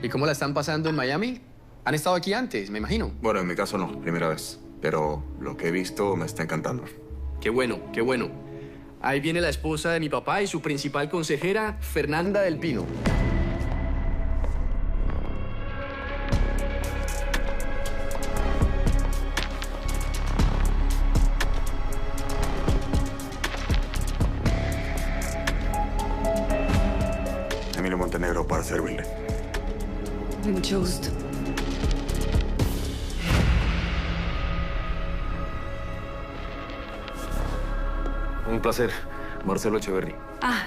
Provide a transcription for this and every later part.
¿Y cómo la están pasando en Miami? ¿Han estado aquí antes, me imagino? Bueno, en mi caso no, primera vez. Pero lo que he visto me está encantando. Qué bueno, qué bueno. Ahí viene la esposa de mi papá y su principal consejera, Fernanda del Pino. Emilio Montenegro para servirle. Mucho gusto. Un placer, Marcelo Echeverry. Ah,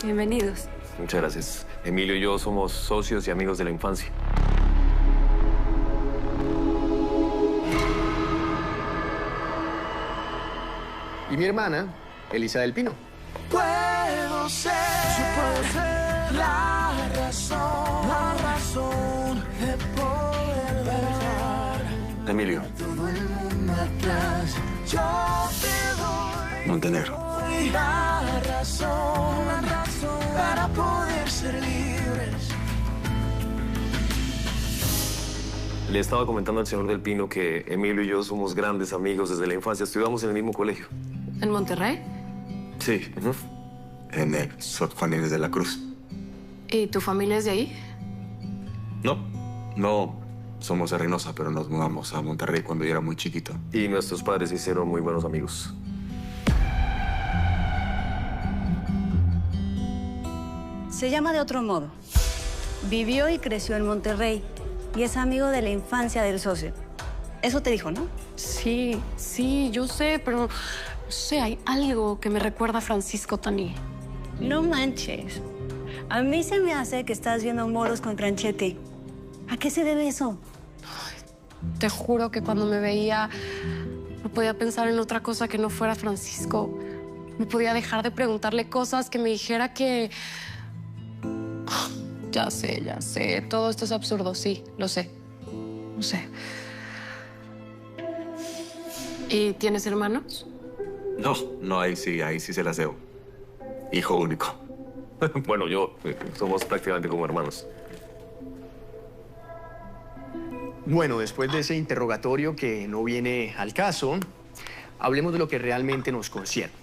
bienvenidos. Muchas gracias. Emilio y yo somos socios y amigos de la infancia. Y mi hermana, Elisa del Pino. Puedo ser la razón de poder ver Emilio todo el mundo atrás. Yo te doy Montenegro. la razón para poder ser libres. Le estaba comentando al señor del Pino que Emilio y yo somos grandes amigos desde la infancia. Estudiamos en el mismo colegio. ¿En Monterrey? Sí. En el Sor Juan Inés de la Cruz. ¿Y tu familia es de ahí? No somos de Reynosa, pero nos mudamos a Monterrey cuando yo era muy chiquito. Y nuestros padres se hicieron muy buenos amigos. Se llama de otro modo. Vivió y creció en Monterrey y es amigo de la infancia del socio. Eso te dijo, ¿no? Sí, yo sé, pero no sé, hay algo que me recuerda a Francisco Tani. No manches. A mí se me hace que estás viendo moros con Tranchete. ¿A qué se debe eso? Te juro que cuando me veía no podía pensar en otra cosa que no fuera Francisco. No podía dejar de preguntarle cosas, que me dijera que... Ya sé. Todo esto es absurdo, sí, lo sé. No sé. ¿Y tienes hermanos? No, ahí sí se las debo. Hijo único. Bueno, somos prácticamente como hermanos. Bueno, después de ese interrogatorio que no viene al caso, hablemos de lo que realmente nos concierne.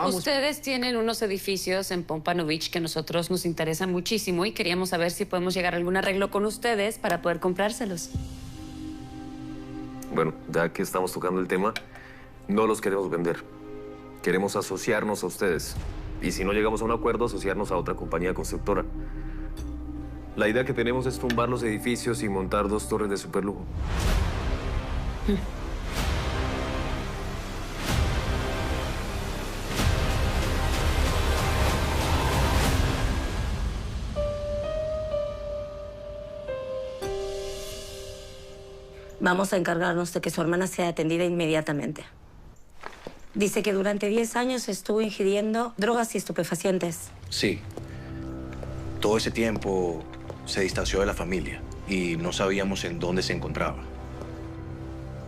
Ustedes tienen unos edificios en Pompano Beach que a nosotros nos interesan muchísimo y queríamos saber si podemos llegar a algún arreglo con ustedes para poder comprárselos. Bueno, ya que estamos tocando el tema, no los queremos vender. Queremos asociarnos a ustedes. Y si no llegamos a un acuerdo, asociarnos a otra compañía constructora. La idea que tenemos es tumbar los edificios y montar 2 torres de superlujo. Vamos a encargarnos de que su hermana sea atendida inmediatamente. Dice que durante 10 años estuvo ingiriendo drogas y estupefacientes. Sí. Todo ese tiempo se distanció de la familia y no sabíamos en dónde se encontraba.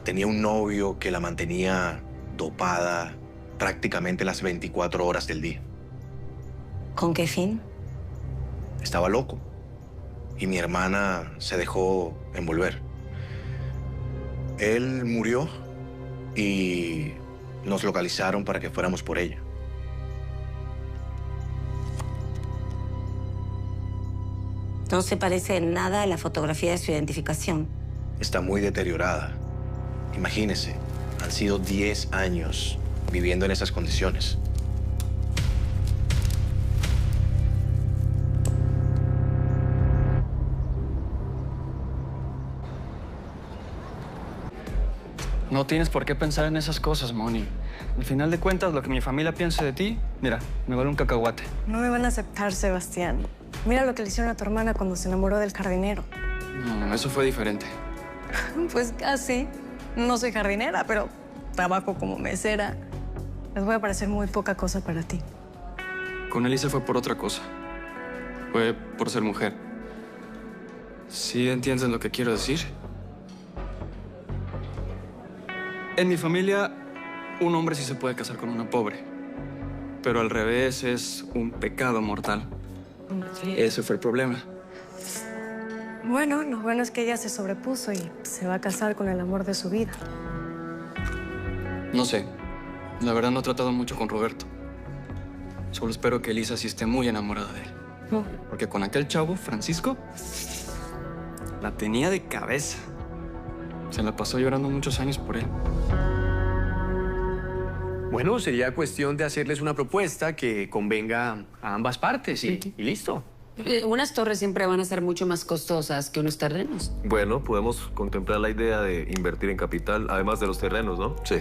Tenía un novio que la mantenía dopada prácticamente las 24 horas del día. ¿Con qué fin? Estaba loco y mi hermana se dejó envolver. Él murió y nos localizaron para que fuéramos por ella. No se parece en nada a la fotografía de su identificación. Está muy deteriorada. Imagínese, han sido 10 años viviendo en esas condiciones. No tienes por qué pensar en esas cosas, Moni. Al final de cuentas, lo que mi familia piense de ti, mira, me vale un cacahuate. No me van a aceptar, Sebastián. Mira lo que le hicieron a tu hermana cuando se enamoró del jardinero. No, eso fue diferente. Pues casi. No soy jardinera, pero trabajo como mesera. Les voy a parecer muy poca cosa para ti. Con Elisa fue por otra cosa. Fue por ser mujer. ¿Sí entiendes lo que quiero decir? En mi familia, un hombre sí se puede casar con una pobre. Pero al revés es un pecado mortal. Ese fue el problema. Bueno, lo bueno es que ella se sobrepuso y se va a casar con el amor de su vida. No sé. La verdad no he tratado mucho con Roberto. Solo espero que Elisa sí esté muy enamorada de él. Porque con aquel chavo, Francisco, la tenía de cabeza. Se la pasó llorando muchos años por él. Bueno, sería cuestión de hacerles una propuesta que convenga a ambas partes y listo. Unas torres siempre van a ser mucho más costosas que unos terrenos. Bueno, podemos contemplar la idea de invertir en capital, además de los terrenos, ¿no? Sí.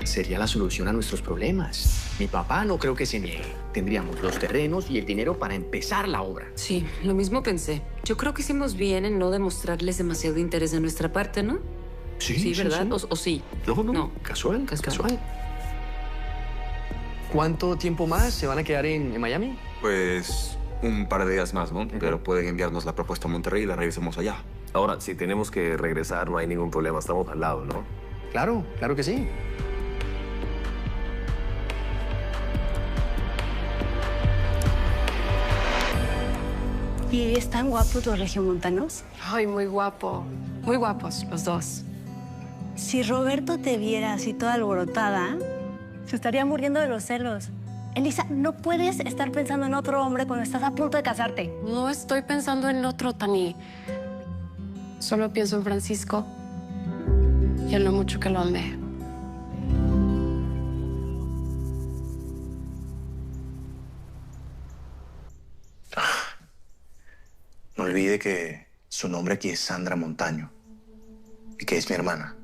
Sería la solución a nuestros problemas. Mi papá no creo que se niegue. Tendríamos los terrenos y el dinero para empezar la obra. Sí, lo mismo pensé. Yo creo que hicimos bien en no demostrarles demasiado interés de nuestra parte, ¿no? Sí, ¿verdad? Sí. ¿O sí? No. Casual. ¿Cuánto tiempo más se van a quedar en Miami? Pues un par de días más, ¿no? Pero pueden enviarnos la propuesta a Monterrey y la revisemos allá. Ahora, si tenemos que regresar, no hay ningún problema. Estamos al lado, ¿no? Claro que sí. ¿Y están guapos los regiomontanos? Ay, muy guapo. Muy guapos los dos. Si Roberto te viera así toda alborotada, se estaría muriendo de los celos. Elisa, no puedes estar pensando en otro hombre cuando estás a punto de casarte. No estoy pensando en otro, Tani. Solo pienso en Francisco y en lo mucho que lo amé. No olvide que su nombre aquí es Sandra Montaño y que es mi hermana.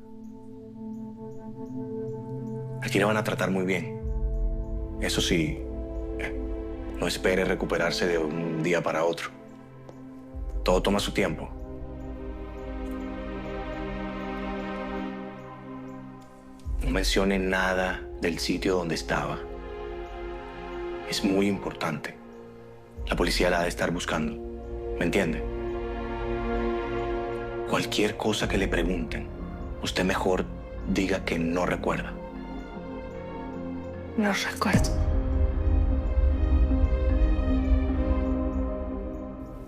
Aquí la van a tratar muy bien. Eso sí, no espere recuperarse de un día para otro. Todo toma su tiempo. No mencione nada del sitio donde estaba. Es muy importante. La policía la ha de estar buscando. ¿Me entiende? Cualquier cosa que le pregunten, usted mejor diga que no recuerda. No recuerdo.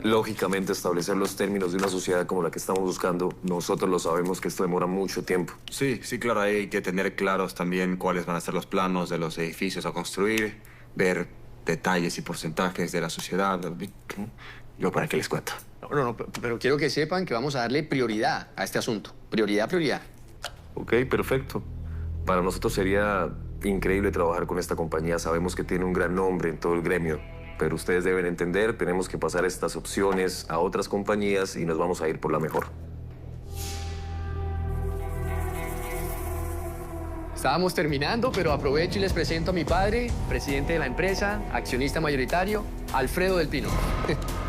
Lógicamente, establecer los términos de una sociedad como la que estamos buscando, nosotros lo sabemos que esto demora mucho tiempo. Sí, claro, hay que tener claros también cuáles van a ser los planos de los edificios a construir, ver detalles y porcentajes de la sociedad. Yo para qué les cuento. No, pero quiero que sepan que vamos a darle prioridad a este asunto. Prioridad. Ok, perfecto. Para nosotros sería increíble trabajar con esta compañía. Sabemos que tiene un gran nombre en todo el gremio. Pero ustedes deben entender, tenemos que pasar estas opciones a otras compañías y nos vamos a ir por la mejor. Estábamos terminando, pero aprovecho y les presento a mi padre, presidente de la empresa, accionista mayoritario, Alfredo del Pino.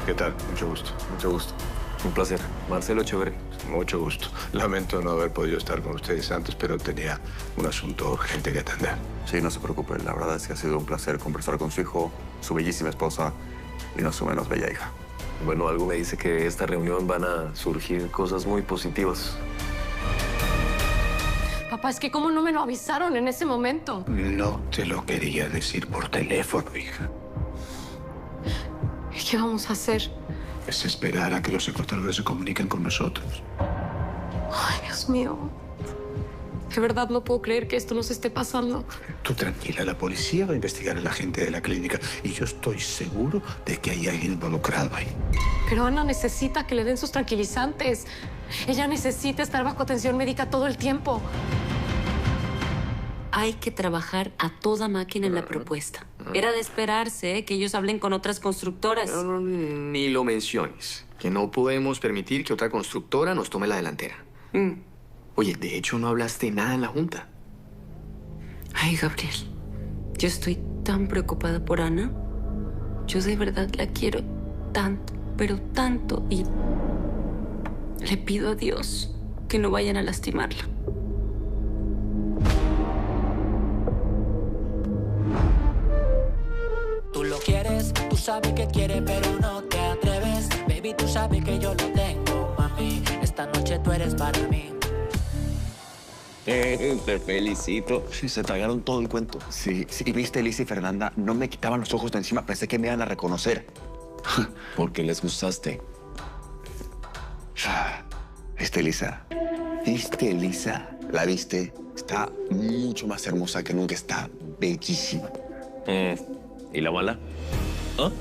¿Qué tal? Mucho gusto. Mucho gusto. Un placer. Marcelo Echeverri. Mucho gusto. Lamento no haber podido estar con ustedes antes, pero tenía un asunto urgente que atender. Sí, no se preocupe. La verdad es que ha sido un placer conversar con su hijo, su bellísima esposa y no su menos bella hija. Bueno, algo me dice que de esta reunión van a surgir cosas muy positivas. Papá, es que ¿cómo no me lo avisaron en ese momento? No te lo quería decir por teléfono, hija. ¿Y qué vamos a hacer? Es esperar a que los secuestradores se comuniquen con nosotros. Ay, Dios mío. De verdad no puedo creer que esto nos esté pasando. Tú tranquila, la policía va a investigar a la gente de la clínica y yo estoy seguro de que hay alguien involucrado ahí. Pero Ana necesita que le den sus tranquilizantes. Ella necesita estar bajo atención médica todo el tiempo. Hay que trabajar a toda máquina en la propuesta. Era de esperarse que ellos hablen con otras constructoras. No, ni lo menciones. Que no podemos permitir que otra constructora nos tome la delantera. Oye, de hecho no hablaste nada en la junta. Ay, Gabriel, yo estoy tan preocupada por Ana. Yo de verdad la quiero tanto, pero tanto. Y le pido a Dios que no vayan a lastimarla. Tú lo quieres, tú sabes que quieres, pero no te atreves. Baby, tú sabes que yo lo tengo, mami. Esta noche tú eres para mí. Te felicito. Sí, se tragaron todo el cuento. Sí, y viste, Elisa y Fernanda, no me quitaban los ojos de encima. Pensé que me iban a reconocer. Porque les gustaste. ¿Viste, Elisa? ¿Viste, Elisa? ¿La viste? Está mucho más hermosa que nunca. Está bellísima. ¿Y la mala? ¿Ah?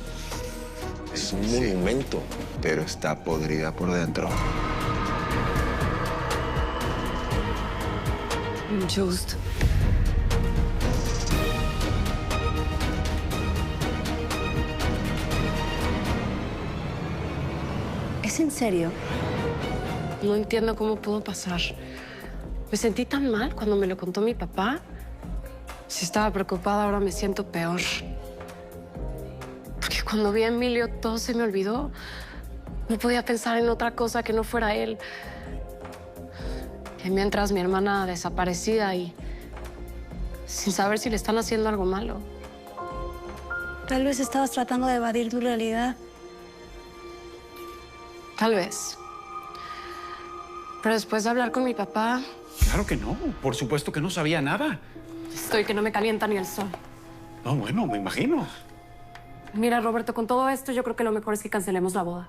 Es un monumento, pero está podrida por dentro. Just. ¿Es en serio? No entiendo cómo pudo pasar. Me sentí tan mal cuando me lo contó mi papá. Si estaba preocupada, ahora me siento peor. Porque cuando vi a Emilio, todo se me olvidó. No podía pensar en otra cosa que no fuera él. Y mientras mi hermana desaparecida y sin saber si le están haciendo algo malo. Tal vez estabas tratando de evadir tu realidad. Tal vez. Pero después de hablar con mi papá, Claro que no. Por supuesto que no sabía nada. estoy que no me calienta ni el sol. No, bueno, me imagino. Mira, Roberto, con todo esto yo creo que lo mejor es que cancelemos la boda.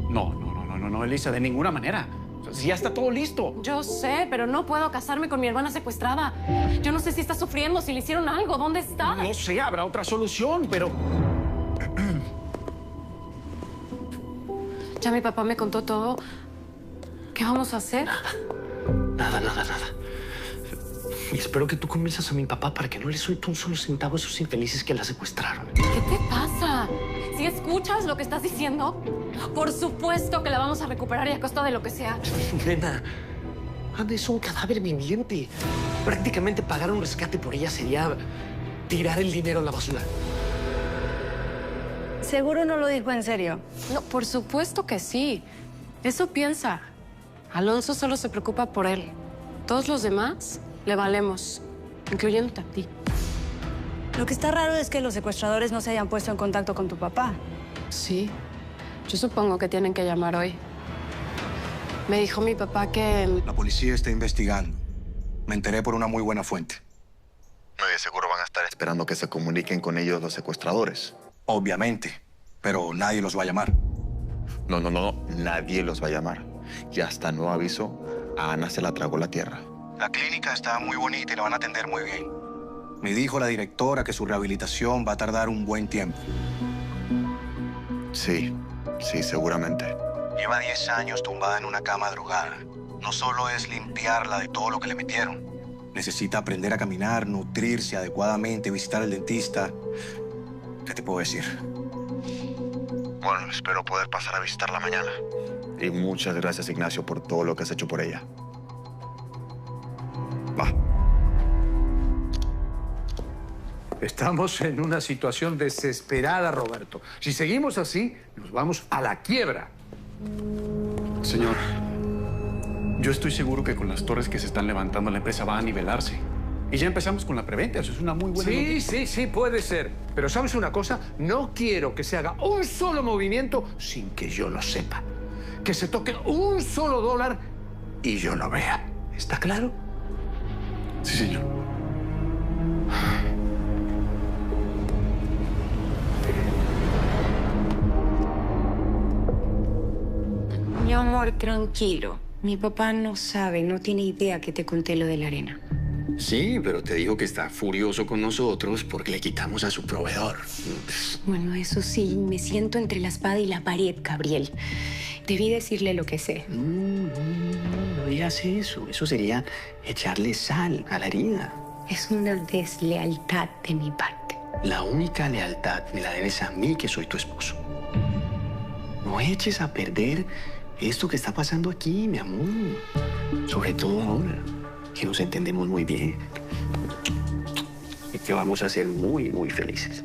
No, Elisa, de ninguna manera. O sea, si ya está todo listo. Yo sé, pero no puedo casarme con mi hermana secuestrada. Yo no sé si está sufriendo, si le hicieron algo. ¿Dónde está? No sé, habrá otra solución, pero... Ya mi papá me contó todo. ¿Qué vamos a hacer? Nada. Y espero que tú convenzas a mi papá para que no le suelte un solo centavo a esos infelices que la secuestraron. ¿Qué te pasa? ¿Si escuchas lo que estás diciendo? Por supuesto que la vamos a recuperar y a costa de lo que sea. Nena, Ana es un cadáver viviente. Prácticamente pagar un rescate por ella sería tirar el dinero a la basura. ¿Seguro no lo dijo en serio? No, por supuesto que sí. Eso piensa. Alonso solo se preocupa por él. Todos los demás le valemos, incluyéndote a ti. Lo que está raro es que los secuestradores no se hayan puesto en contacto con tu papá. Sí. Yo supongo que tienen que llamar hoy. Me dijo mi papá que... La policía está investigando. Me enteré por una muy buena fuente. No, de seguro van a estar esperando que se comuniquen con ellos los secuestradores. Obviamente, pero nadie los va a llamar. No, nadie los va a llamar. Y hasta nuevo aviso, a Ana se la tragó la tierra. La clínica está muy bonita y la van a atender muy bien. Me dijo la directora que su rehabilitación va a tardar un buen tiempo. Sí, seguramente. Lleva 10 años tumbada en una cama drogada. No solo es limpiarla de todo lo que le metieron. Necesita aprender a caminar, nutrirse adecuadamente, visitar al dentista. ¿Qué te puedo decir? Bueno, espero poder pasar a visitarla mañana. Y muchas gracias, Ignacio, por todo lo que has hecho por ella. Va. Estamos en una situación desesperada, Roberto. Si seguimos así, nos vamos a la quiebra. Señor, yo estoy seguro que con las torres que se están levantando la empresa va a nivelarse. Y ya empezamos con la preventa, eso es una muy buena noticia. Sí, puede ser. Pero ¿sabes una cosa? No quiero que se haga un solo movimiento sin que yo lo sepa. Que se toque un solo dólar y yo lo vea. ¿Está claro? Sí, señor. Mi amor, tranquilo. Mi papá no sabe, no tiene idea que te conté lo de la arena. Sí, pero te dijo que está furioso con nosotros porque le quitamos a su proveedor. Bueno, eso sí, me siento entre la espada y la pared, Gabriel. Debí decirle lo que sé. No digas eso. Eso sería echarle sal a la herida. Es una deslealtad de mi parte. La única lealtad me la debes a mí, que soy tu esposo. No eches a perder esto que está pasando aquí, mi amor. Sobre todo ahora, que nos entendemos muy bien. Y que vamos a ser muy, muy felices.